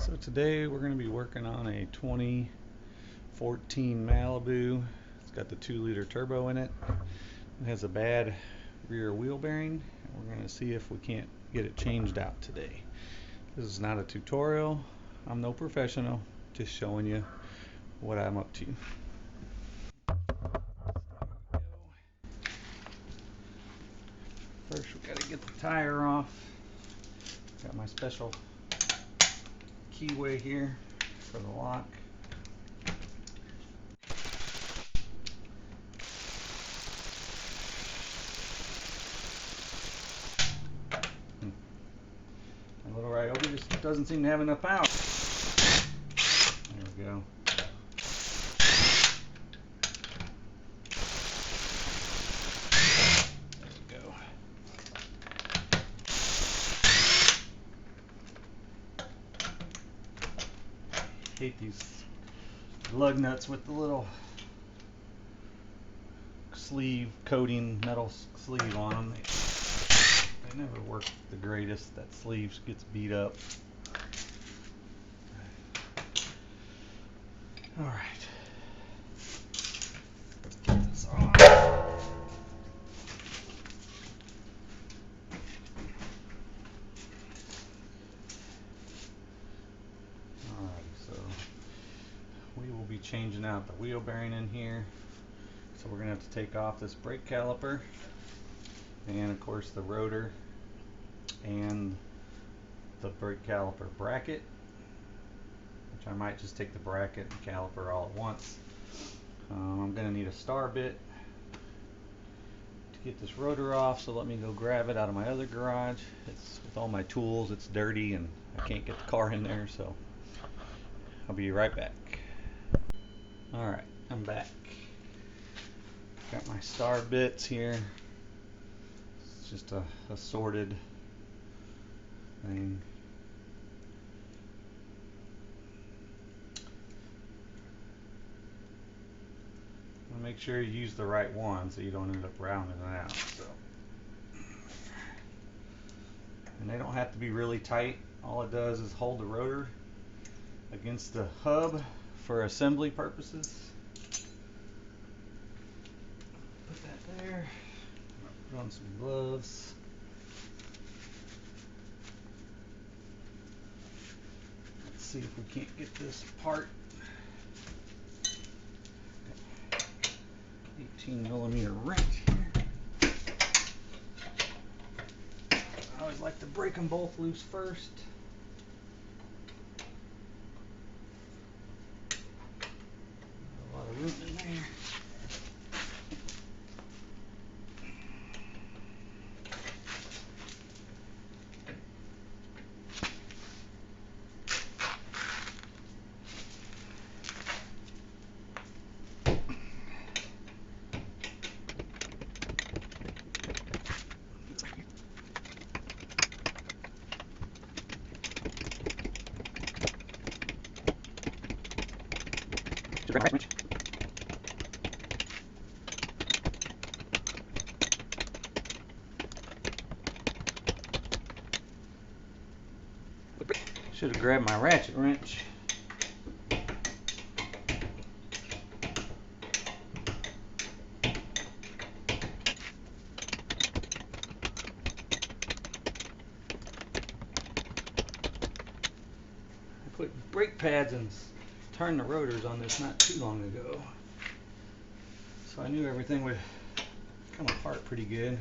So today we're going to be working on a 2014 Malibu. It's got the 2-liter turbo in it. It has a bad rear wheel bearing. We're going to see if we can't get it changed out today. This is not a tutorial. I'm no professional, just showing you what I'm up to. First we got to get the tire off. Got my special keyway here for the lock. My little Ryobi just doesn't seem to have enough power. There we go. There we go. Hate these lug nuts with the little sleeve coating, metal sleeve on them. They never work the greatest. That sleeve gets beat up. All right. Get this off. So we will be changing out the wheel bearing in here. So we're going to have to take off this brake caliper and of course the rotor and the brake caliper bracket, which I might just take the bracket and caliper all at once. I'm going to need a star bit to get this rotor off, so let me go grab it out of my other garage. It's with all my tools, it's dirty and I can't get the car in there, so I'll be right back. Alright, I'm back. Got my star bits here. It's just a sorted thing. Make sure you use the right one so you don't end up rounding it out. So, and they don't have to be really tight. All it does is hold the rotor against the hub for assembly purposes. Put that there. Put on some gloves. Let's see if we can't get this apart. 18mm wrench here. I always like to break them both loose first. A lot of room in there. Should have grabbed my ratchet wrench. I put brake pads and turned the rotors on this not too long ago, so I knew everything would come apart pretty good. It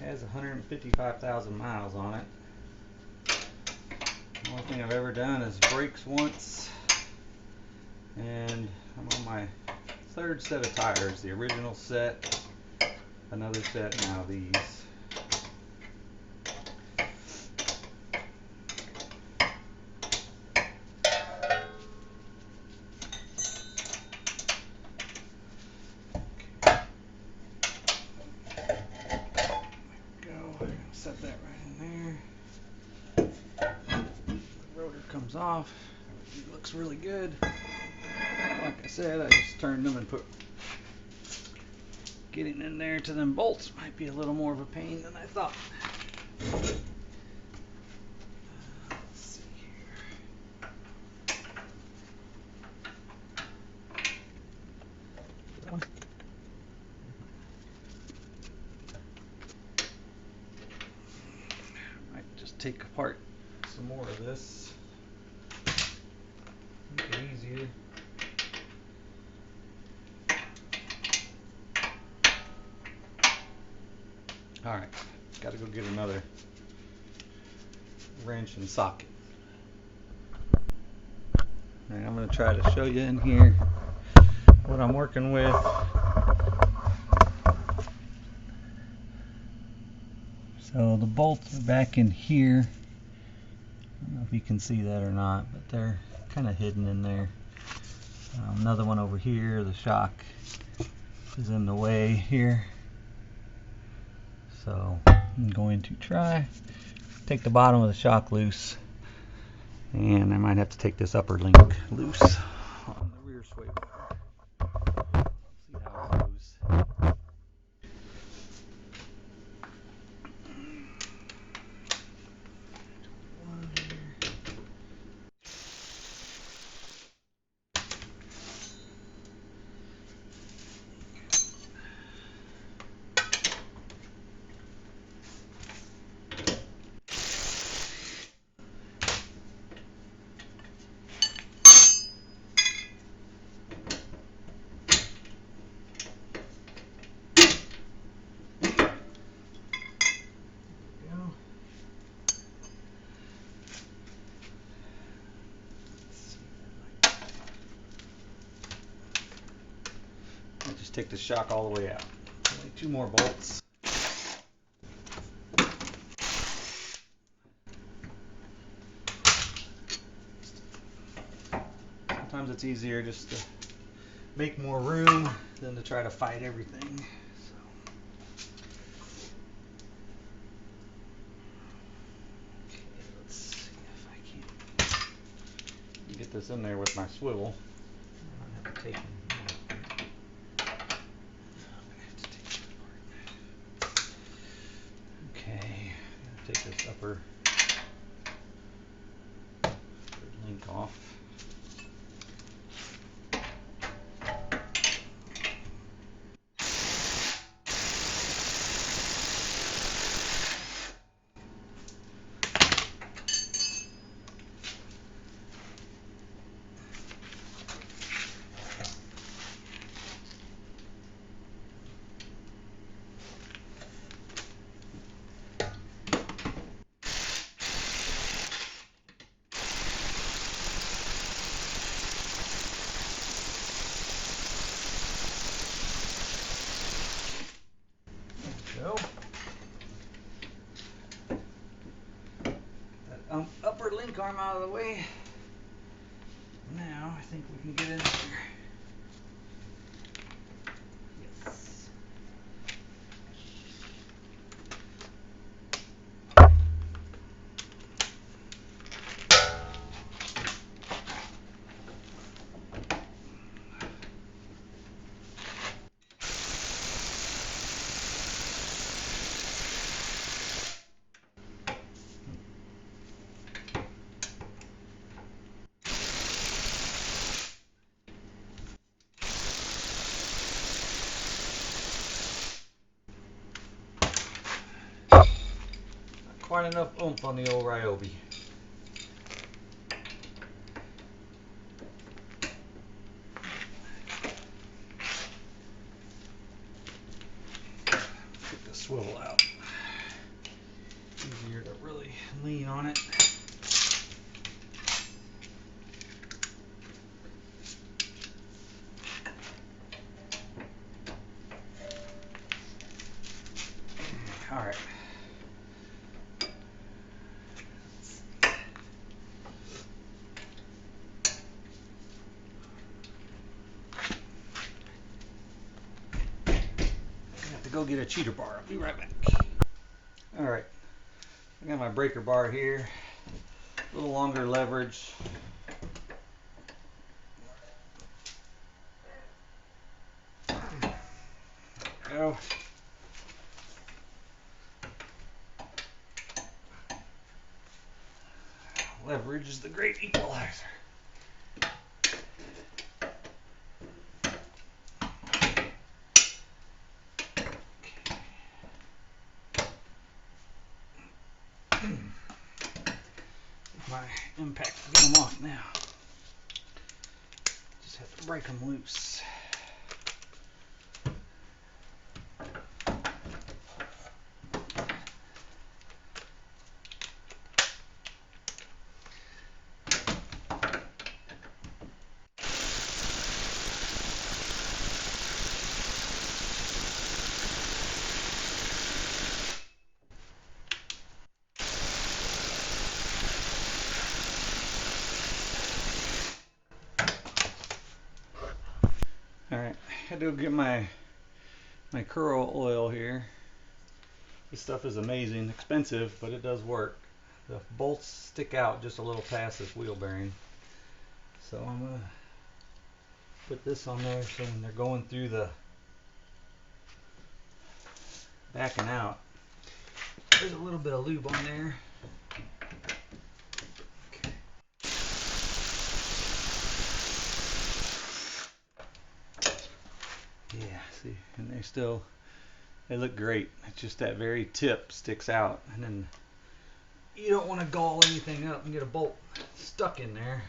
has 155,000 miles on it. The only thing I've ever done is brakes once, and I'm on my third set of tires. The original set, another set, now these. Set that right in there. The rotor comes off. It looks really good. Like I said, I just turned them and put. Getting in there to them bolts might be a little more of a pain than I thought. Let's see here. take apart some more of this. Make it easier. Alright, gotta go get another wrench and socket. Alright, I'm gonna try to show you in here what I'm working with. So the bolts are back in here. I don't know if you can see that or not, but they're kind of hidden in there. Another one over here, the shock is in the way here. So I'm going to try take the bottom of the shock loose, and I might have to take this upper link loose on the rear sway bar. See how it goes. Just take the shock all the way out. Only 2 more bolts. Sometimes it's easier just to make more room than to try to fight everything. Okay, let's see if I can get this in there with my swivel. I have to take take this upper link off. That upper link arm out of the way. Now I think we can get in there. Yes. Quite enough oomph on the old Ryobi. Get the swivel out. Easier to really lean on it. All right. Go get a cheater bar. I'll be right back. Alright, I got my breaker bar here. A little longer leverage. Go. Leverage is the great equalizer. my impact to get them off now. Just have to break them loose. Alright, had to go get my curl oil here. This stuff is amazing, expensive, but it does work. The bolts stick out just a little past this wheel bearing. So I'm going to put this on there so when they're going through the backing out, there's a little bit of lube on there. Okay. Yeah, see, and they look great. It's just that very tip sticks out, and then you don't want to gall anything up and get a bolt stuck in there.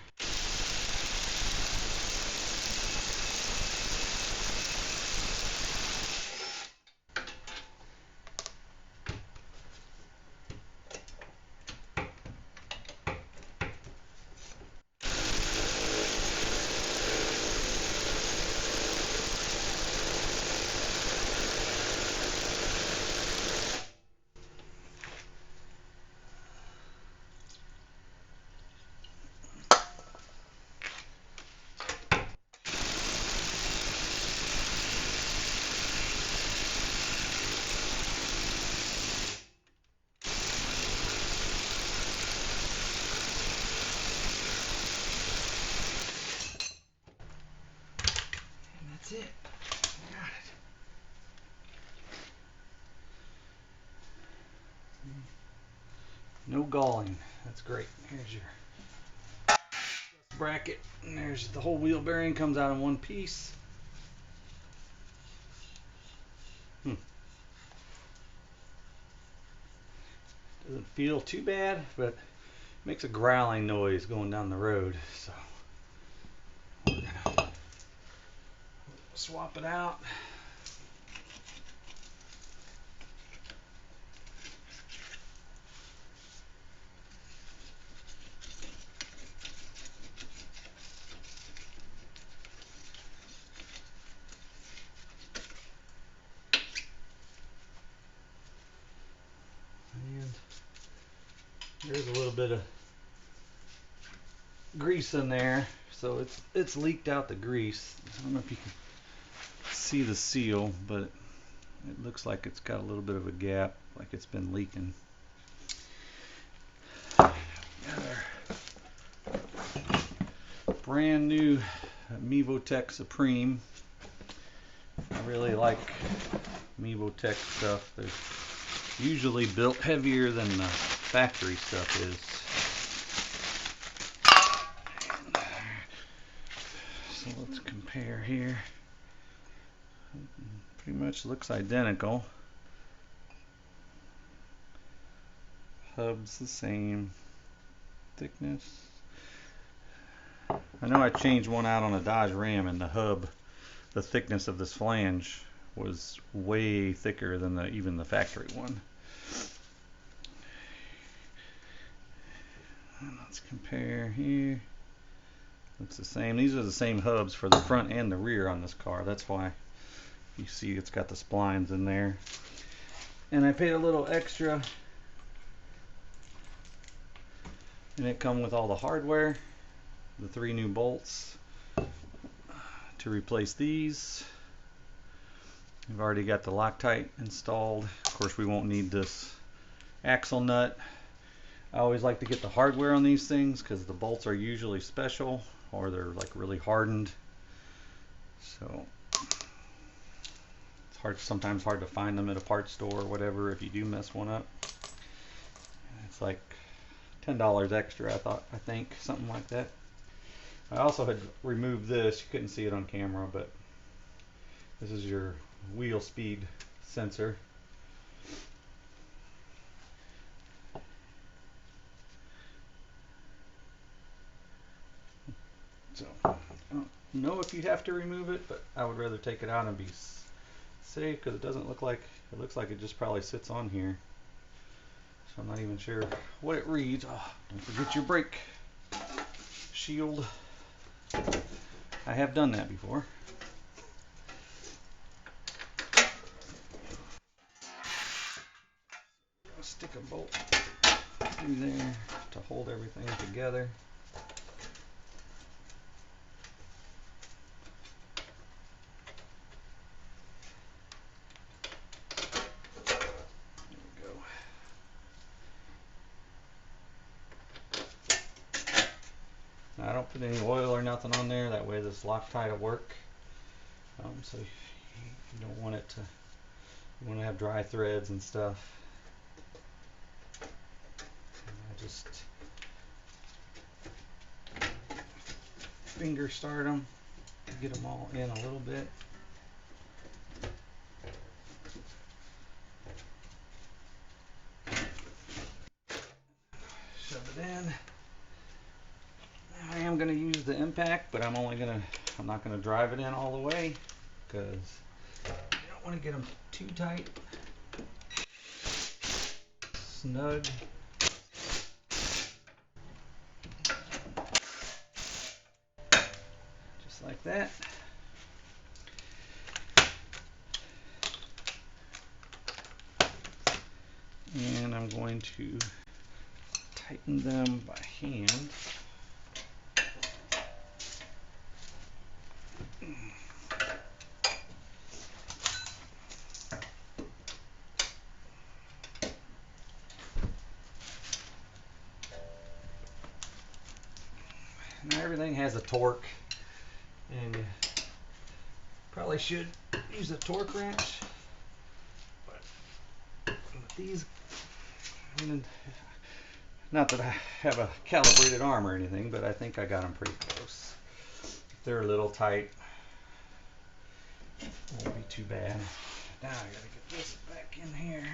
That's it. Got it. No galling. That's great. Here's your bracket. And there's the whole wheel bearing comes out in one piece. Doesn't feel too bad, but makes a growling noise going down the road. So we're gonna swap it out. And there's a little bit of grease in there, so it's leaked out the grease. I don't know if you can see the seal, but it looks like it's got a little bit of a gap, like it's been leaking. Brand new Mevotech Supreme. I really like Mevotech stuff. They're usually built heavier than the factory stuff is. So let's compare here. Pretty much looks identical. Hub's the same. Thickness. I know I changed one out on a Dodge Ram, and the hub, the thickness of this flange was way thicker than even the factory one. And let's compare here. Looks the same. These are the same hubs for the front and the rear on this car. That's why you see it's got the splines in there. And I paid a little extra, and it come with all the hardware, the 3 new bolts to replace these. We've already got the Loctite installed. Of course, we won't need this axle nut. I always like to get the hardware on these things because the bolts are usually special, or they're like really hardened. So it's sometimes hard to find them at a parts store or whatever if you do mess one up. It's like $10 extra, I think, something like that. I also had removed this. You couldn't see it on camera, but this is your wheel speed sensor. So I don't know if you have to remove it, but I would rather take it out and be safe because it doesn't look like, it looks like it just probably sits on here. So I'm not even sure what it reads. Oh, don't forget your brake shield. I have done that before. I'll stick a bolt through there to hold everything together. I don't put any oil or nothing on there, that way this Loctite will work. So you don't want it to, you want to have dry threads and stuff. And I just finger start them, get them all in a little bit. Shove it in. I am going to use the impact, but I'm not going to drive it in all the way because you don't want to get them too tight. Snug. Just like that. And I'm going to tighten them by hand. Now everything has a torque, and you probably should use a torque wrench. But with these, I mean, not that I have a calibrated arm or anything, but I think I got them pretty close. If they're a little tight, it won't be too bad. Now I gotta get this back in here.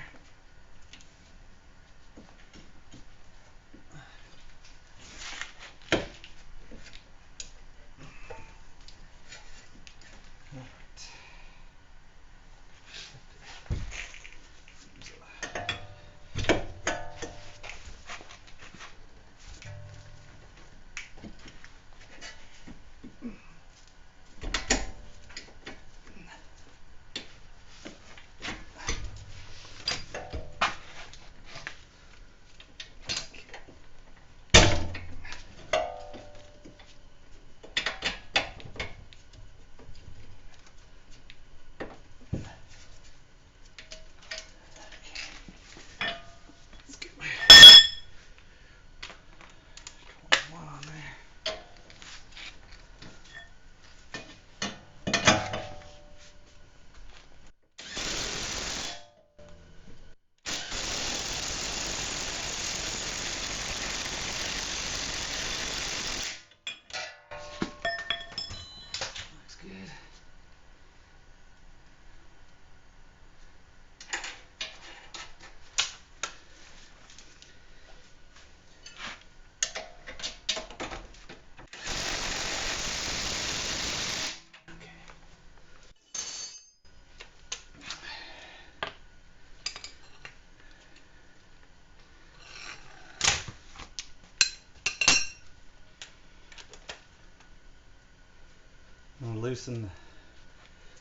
And loosen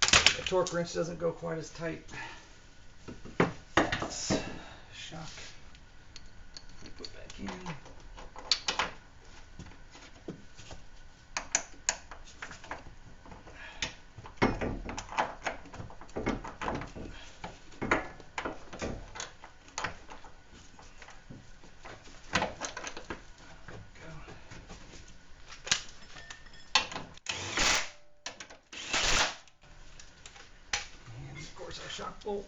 the torque wrench doesn't go quite as tight. Let's shock. Put back in. Our shock bolt.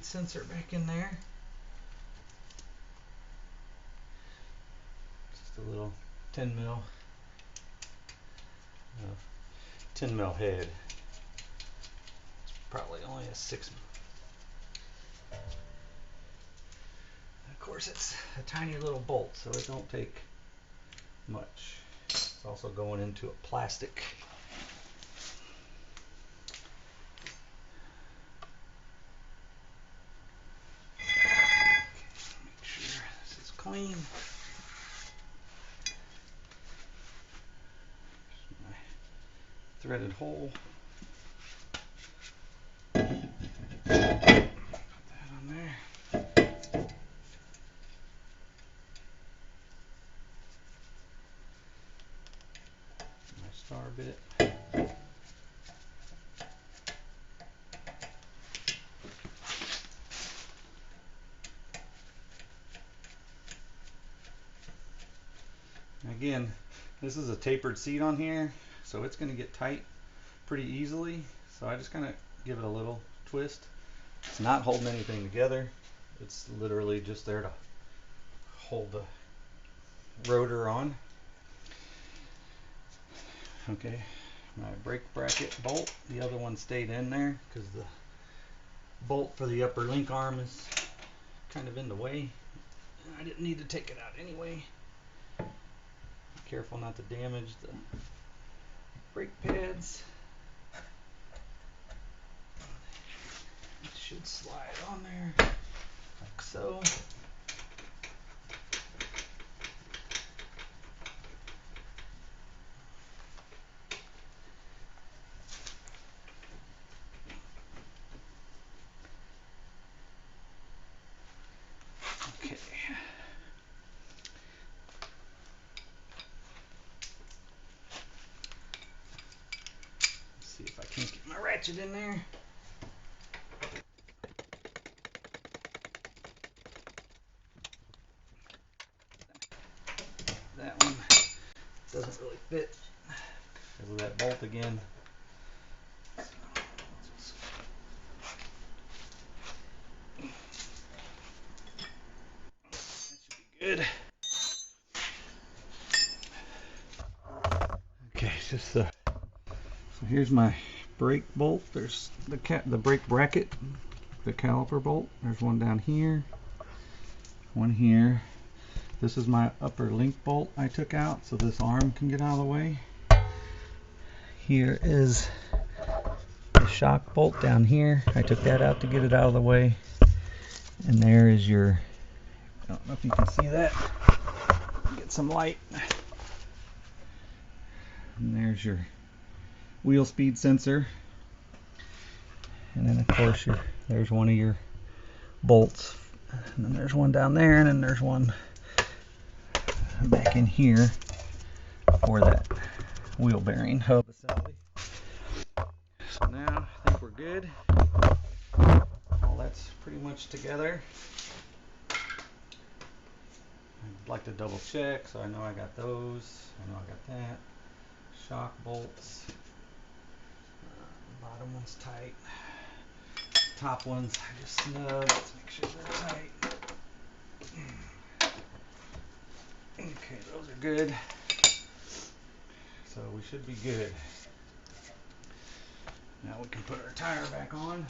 speed sensor back in there. Just a little 10 mil head. It's probably only a 6. Of course, it's a tiny little bolt, so it don't take much. It's also going into a plastic. Make sure this is clean. Here's my threaded hole. Put that on there. My star bit. Again, this is a tapered seat on here, so it's going to get tight pretty easily. So I just kind of give it a little twist. It's not holding anything together. It's literally just there to hold the rotor on. Okay, my brake bracket bolt, the other one stayed in there because the bolt for the upper link arm is kind of in the way. I didn't need to take it out anyway. Careful not to damage the brake pads. It should slide on there like so. Okay. Let's see if I can get my ratchet in there. That one doesn't really fit because of that bolt again. Good. Okay, just so here's my brake bolt. There's the brake bracket, the caliper bolt. There's one down here, one here. This is my upper link bolt I took out so this arm can get out of the way. Here is the shock bolt down here. I took that out to get it out of the way. And there is your, I don't know if you can see that. Get some light. And there's your wheel speed sensor. And then of course there's one of your bolts. And then there's one down there, and then there's one back in here for that wheel bearing hub assembly. So now I think we're good. All that's pretty much together. I'd like to double check, so I know I got those. I know I got that. Shock bolts. Bottom one's tight. Top ones I just snug. Let's make sure they're tight. Okay, those are good. So we should be good. Now we can put our tire back on.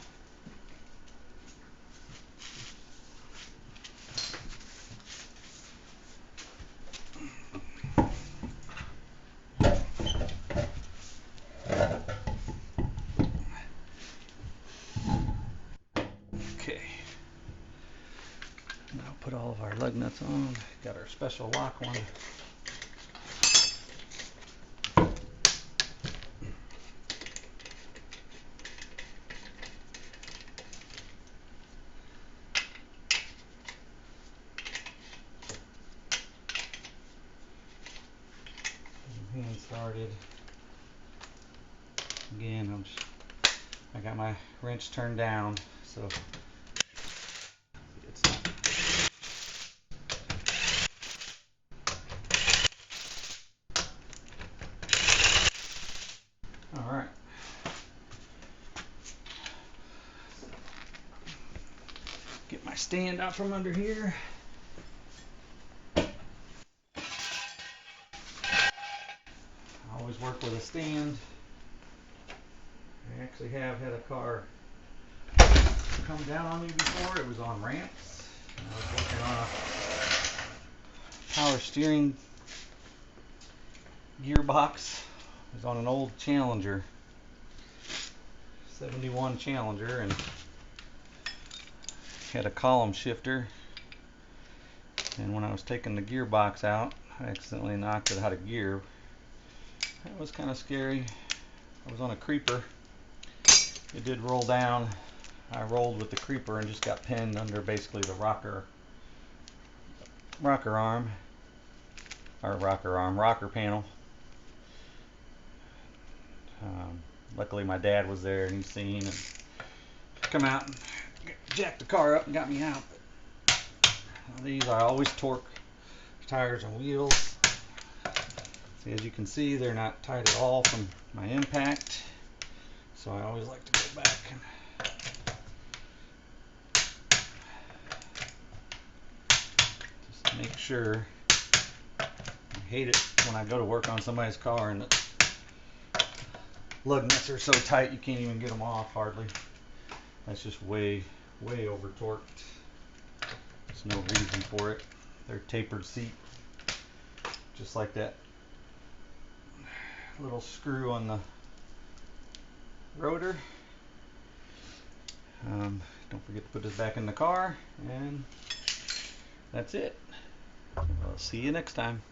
Okay. Now put all of our lug nuts on. Got our special lock one. Hand started. Again, I got my wrench turned down, so it's not. All right. my stand out from under here. I always work with a stand. I actually have had a car come down on me before. It was on ramps. I was working on a power steering gearbox. It was on an old Challenger, 71 Challenger, and had a column shifter. And when I was taking the gearbox out, I accidentally knocked it out of gear. That was kind of scary. I was on a creeper. It did roll down. I rolled with the creeper and just got pinned under basically the rocker panel. Luckily my dad was there and he seen and come out and jacked the car up and got me out. But these I always torque tires and wheels. See, as you can see, they're not tight at all from my impact, so I always like to go back and just make sure. I hate it when I go to work on somebody's car and the lug nuts are so tight you can't even get them off hardly. That's just way over torqued. There's no reason for it. They're tapered seat, just like that little screw on the rotor. Don't forget to put this back in the car, and that's it. I'll see you next time.